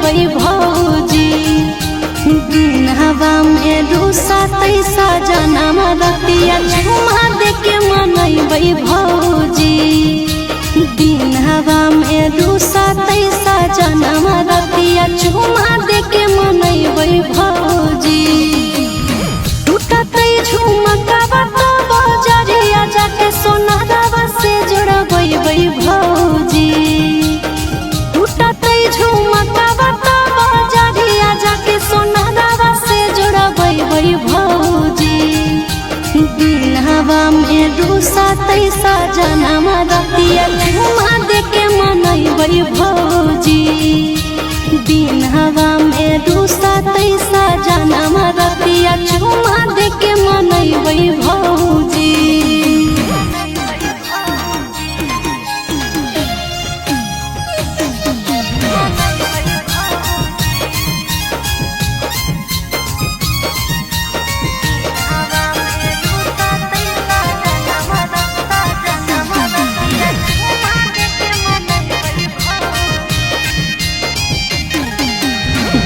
मनैबै भौजी दिन हवा में रूसा तैसा जनमा रतिया झुमा देके मनैबै भौजी दिन हवा में रूसा तैसा जनमा रतिया झुमा देके मनैबै भौजी टूटतै झुमकावा त बजरिया जाके सोनारावा से जोड़बै भौजी टूटतै झुमकावा त बजरिया जाके सोनारावा से जोड़बै भौजी दिन हवा में रूसा तैसा जनमा रतिया झुमा देके मनैबै भौजी दिन हवा में रूसा तैसा जनमा रतिया झुमा देके मनैबै भौजी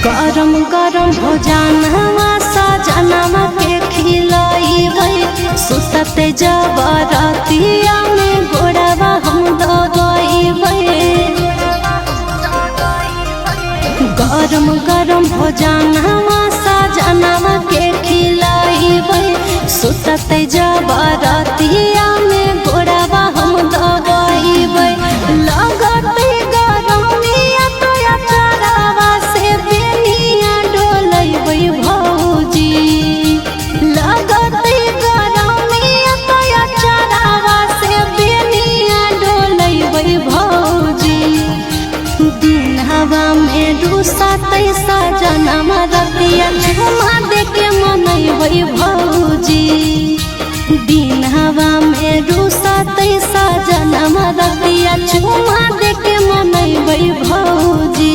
गरम गरम भोजनवा सजनवा के खिलैबै सुतते जब रतिया में गोड़वा हम दबैबै गरम गरम भोजनवा सजनवा के खिलैबै सुतते जब रतिया में गोड़वा हम दबैबै लगते गरमिया तो अचारवा से बेनिया डोलैबै भौजी लगते गरमिया तो अचारवा से बेनिया डोलैबै भौजी दिन हवा में रूसा तैसा जनमा रतिया झुमा देके मनैबै भौजी दिन हवा में रूसा तैसा जनमा रतिया झुमा देके मनैबै भौजी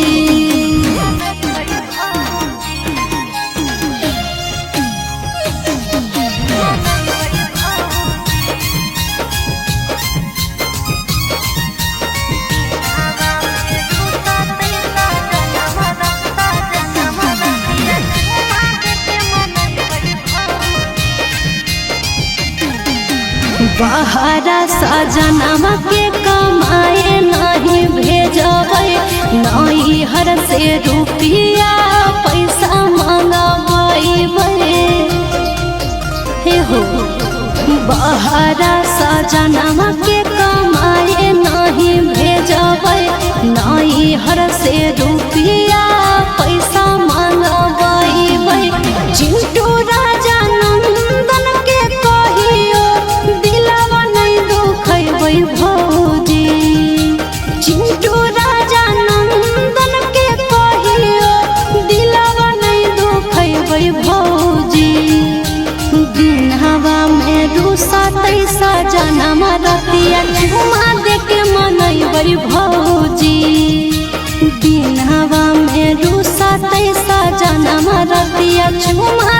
बहरा सजनवा के कमाए नहीं भेजबै नैहर से रुपया पैसा मंगबै हे हो बहरा सजनवा के कमाए नहीं भेजबै नैहर से रुपया पैसा मंगबै चिंटू राजा नंदन के कहियो दिलवा नहीं दुखैबै भौजी चिंटू राजा नंदन के कहियो दिलवा नहीं दुखैबै भौजी दिन हवा में रूसा तैसा जनमा रतिया झुमा देके मनैबै भौजी दिन हवा में रूसा तैसा जनमा रतिया झुमा